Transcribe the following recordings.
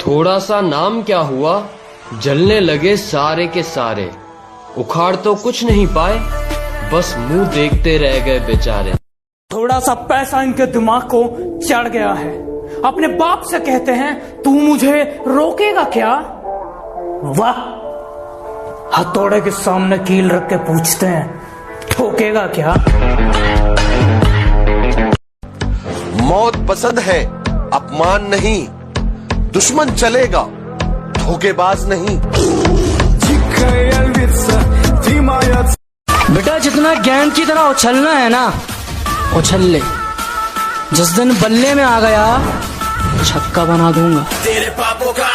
थोड़ा सा नाम क्या हुआ, जलने लगे सारे के सारे। उखाड़ तो कुछ नहीं पाए, बस मुंह देखते रह गए बेचारे। थोड़ा सा पैसा इनके दिमाग को चढ़ गया है। अपने बाप से कहते हैं तू मुझे रोकेगा क्या? वाह, हथौड़े के सामने कील रख के पूछते हैं ठोकेगा क्या? मौत पसंद है, अपमान नहीं। दुश्मन चलेगा, धोखेबाज नहीं। बेटा जितना गेंद की तरह उछलना है ना, उछल ले। जिस दिन बल्ले में आ गया, छक्का बना दूंगा। तेरे पापों का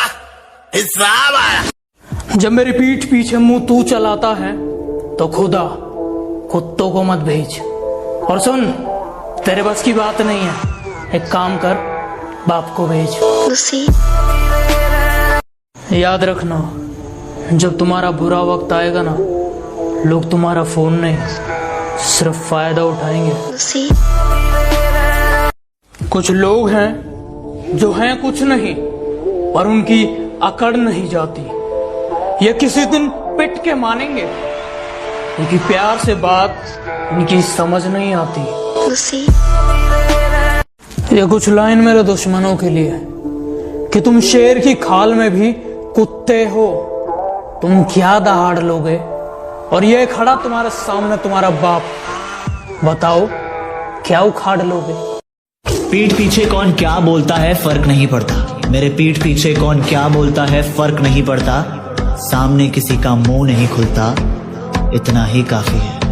हिसाब आया। जब मेरी पीठ पीछे मुंह तू चलाता है तो खुदा कुत्तों को मत भेज। और सुन, तेरे बस की बात नहीं है, एक काम कर, बाप को भेज। याद रखना, जब तुम्हारा बुरा वक्त आएगा ना, लोग तुम्हारा फोन नहीं सिर्फ फायदा उठाएंगे। कुछ लोग हैं जो हैं कुछ नहीं, पर उनकी अकड़ नहीं जाती। ये किसी दिन पिट के मानेंगे, उनकी प्यार से बात इनकी समझ नहीं आती। ये कुछ लाइन मेरे दुश्मनों के लिए कि तुम शेर की खाल में भी कुत्ते हो। तुम क्या दहाड़ लोगे? और ये खड़ा तुम्हारे सामने तुम्हारा बाप, बताओ क्या उखाड़ लोगे? पीठ पीछे कौन क्या बोलता है फर्क नहीं पड़ता। मेरे पीठ पीछे कौन क्या बोलता है फर्क नहीं पड़ता। सामने किसी का मुंह नहीं खुलता, इतना ही काफी है।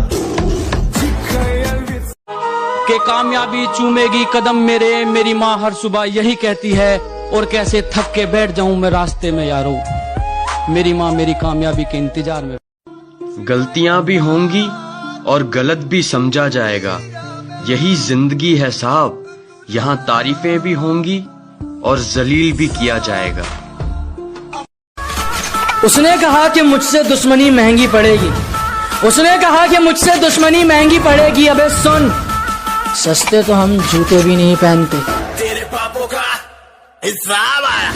के कामयाबी चूमेगी कदम मेरे, मेरी माँ हर सुबह यही कहती है। और कैसे थक के बैठ जाऊं मैं रास्ते में यारो, मेरी माँ मेरी कामयाबी के इंतजार में। गलतियां भी होंगी और गलत भी समझा जाएगा, यही जिंदगी है साहब। यहाँ तारीफें भी होंगी और जलील भी किया जाएगा। उसने कहा कि मुझसे दुश्मनी महंगी पड़ेगी। उसने कहा कि मुझसे दुश्मनी महंगी पड़ेगी। अबे सुन, सस्ते तो हम जूते भी नहीं पहनते। तेरे पापों का हिसाब आया।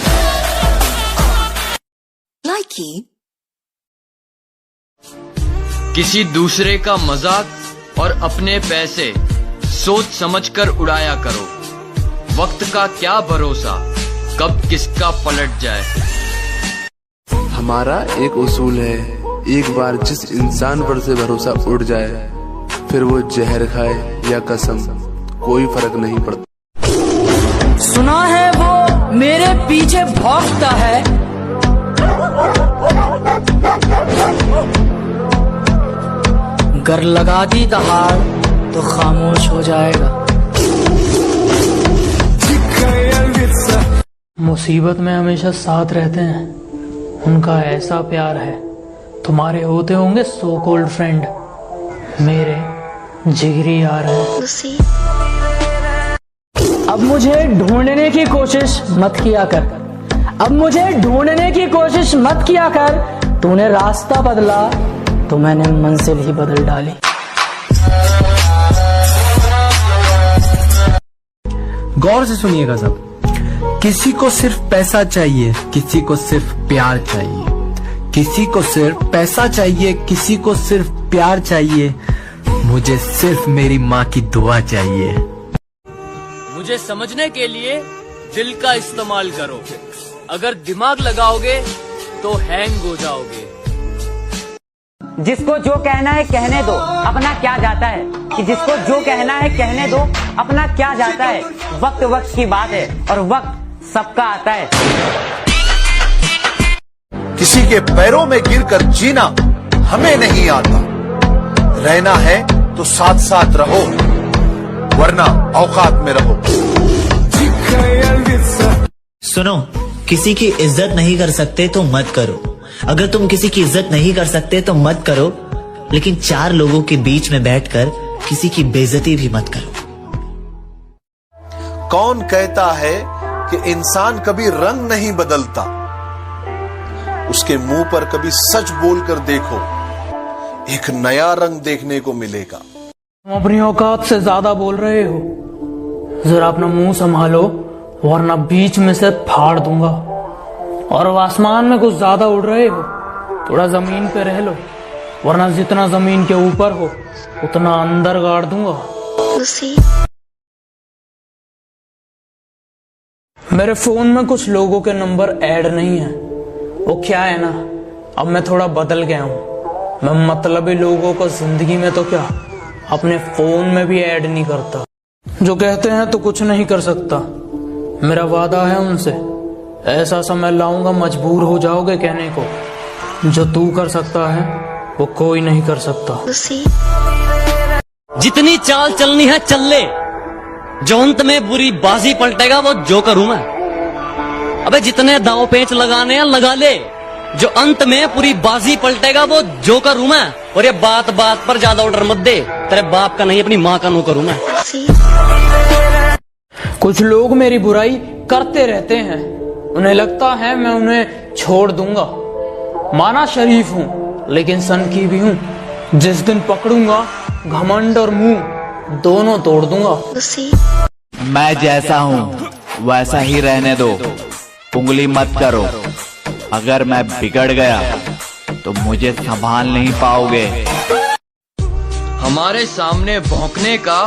किसी दूसरे का मजाक और अपने पैसे सोच समझकर उड़ाया करो। वक्त का क्या भरोसा, कब किसका पलट जाए। हमारा एक उसूल है, एक बार जिस इंसान पर से भरोसा उड़ जाए, फिर वो जहर खाए या कसम, कोई फर्क नहीं पड़ता। सुना है वो मेरे पीछे भौंकता है, गर लगा दी दहाड़ तो खामोश हो जाएगा। मुसीबत में हमेशा साथ रहते हैं, उनका ऐसा प्यार है। तुम्हारे होते होंगे सो कॉल्ड फ्रेंड, मेरे जिगरी यार है। अब मुझे ढूंढने की कोशिश मत किया कर, अब मुझे ढूंढने की कोशिश मत किया कर। तूने रास्ता बदला तो मैंने मंजिल ही बदल डाली। गौर से सुनिएगा सब। किसी को सिर्फ पैसा चाहिए, किसी को सिर्फ प्यार चाहिए। किसी को सिर्फ पैसा चाहिए, किसी को सिर्फ प्यार चाहिए। मुझे सिर्फ मेरी माँ की दुआ चाहिए। मुझे समझने के लिए दिल का इस्तेमाल करो, अगर दिमाग लगाओगे तो हैंग हो जाओगे। जिसको जो कहना है कहने दो, अपना क्या जाता है। कि जिसको जो कहना है कहने दो, अपना क्या जाता है। वक्त वक्त की बात है और वक्त सबका आता है। किसी के पैरों में गिरकर जीना हमें नहीं आता। रहना है तो साथ साथ रहो, वरना औकात में रहो। सुनो, किसी की इज्जत नहीं कर सकते तो मत करो। अगर तुम किसी की इज्जत नहीं कर सकते तो मत करो, लेकिन चार लोगों के बीच में बैठकर किसी की बेइज्जती भी मत करो। कौन कहता है कि इंसान कभी रंग नहीं बदलता? उसके मुंह पर कभी सच बोलकर देखो, एक नया रंग देखने को मिलेगा। तुम अपनी औकात से ज्यादा बोल रहे हो, जरा अपना मुंह संभालो वरना बीच में से फाड़ दूंगा। और अब आसमान में कुछ ज्यादा उड़ रहे हो, थोड़ा जमीन पे रह लो, वरना जितना जमीन के ऊपर हो उतना अंदर गाड़ दूंगा। मेरे फोन में कुछ लोगों के नंबर ऐड नहीं है। वो क्या है ना, अब मैं थोड़ा बदल गया हूँ। मैं मतलबी लोगों को जिंदगी में तो क्या, अपने फोन में भी ऐड नहीं करता। जो कहते हैं तो कुछ नहीं कर सकता। मेरा वादा है उनसे, ऐसा समय लाऊंगा मजबूर हो जाओगे कहने को, जो तू कर सकता है वो कोई नहीं कर सकता। जितनी चाल चलनी है चल ले, जो अंत में बुरी बाजी पलटेगा वो जोकर हूं मैं। अबे जितने दांव पेंच लगाने हैं लगा ले, जो अंत में पूरी बाजी पलटेगा वो जोकर हूं मैं। और ये बात बात पर ज्यादा ऑर्डर मत दे, तेरे बाप का नहीं अपनी माँ का नौकर हूं मैं। कुछ लोग मेरी बुराई करते रहते हैं, उन्हें लगता है मैं उन्हें छोड़ दूंगा। माना शरीफ हूँ लेकिन सनकी भी हूँ। जिस दिन पकड़ूंगा घमंड और मुंह दोनों तोड़ दूंगा। मैं जैसा हूँ वैसा ही रहने दो, उंगली मत करो। अगर मैं बिगड़ गया तो मुझे संभाल नहीं पाओगे। हमारे सामने भौंकने का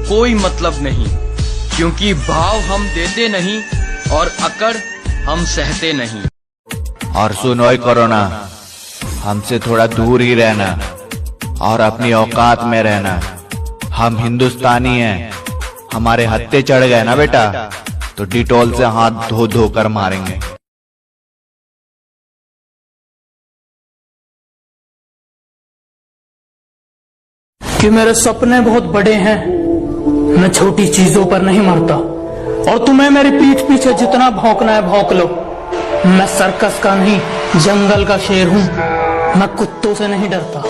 कोई मतलब नहीं, क्योंकि भाव हम देते नहीं और अकड़ हम सहते नहीं। और सुनो कोरोना, हमसे थोड़ा दूर ही रहना और अपनी औकात में रहना। हम हिंदुस्तानी हैं, हमारे हत्थे चढ़ गए ना बेटा तो डिटॉल से हाथ धो धो कर मारेंगे। कि मेरे सपने बहुत बड़े हैं, मैं छोटी चीजों पर नहीं मरता। और तुम्हें मेरी पीठ पीछे जितना भौंकना है भौंक लो। मैं सर्कस का नहीं जंगल का शेर हूँ, मैं कुत्तों से नहीं डरता।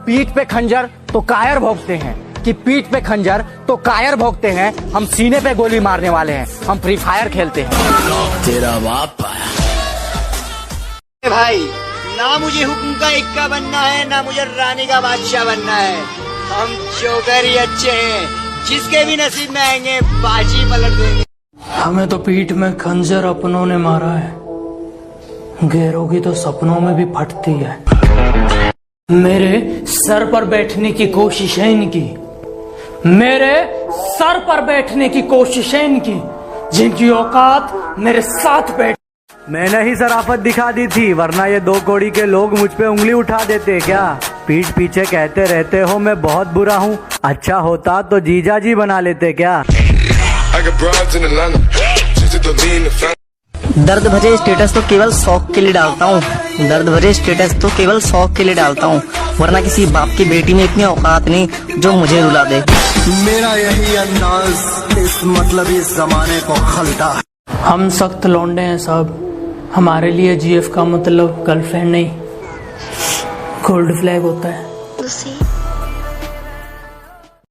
पीठ पे खंजर तो कायर भोंकते हैं, कि पीठ पे खंजर तो कायर भोंकते हैं। हम सीने पे गोली मारने वाले हैं, हम फ्री फायर खेलते हैं। तेरा बाप भाई, ना मुझे हुक्म का इक्का बनना है, ना मुझे रानी का बादशाह बनना है। हम जोकर ही अच्छे हैं, जिसके भी नसीब में आएंगे बाजी पलट देंगे। हमें तो पीठ में खंजर अपनों ने मारा है, गैरों की तो सपनों में भी फटती है। मेरे सर पर बैठने की कोशिश है इनकी, मेरे सर पर बैठने की कोशिश है इनकी, जिनकी औकात मेरे साथ बैठ। मैंने ही शराफत दिखा दी थी, वरना ये 2 कौड़ी के लोग मुझ पे उंगली उठा देते क्या। पीठ पीछे कहते रहते हो मैं बहुत बुरा हूँ, अच्छा होता तो जीजा जी बना लेते क्या। दर्द भरे स्टेटस तो केवल शौक के लिए डालता हूँ, दर्द भरे स्टेटस तो केवल शौक के लिए डालता हूँ, वरना किसी बाप की बेटी में इतनी औकात नहीं जो मुझे रुला दे। मेरा यही अंदाज इस मतलब इस जमाने को खलता। हम सख्त लौंडे हैं साहब, हमारे लिए जीएफ का मतलब गर्लफ्रेंड नहीं गोल्ड फ्लैग होता है।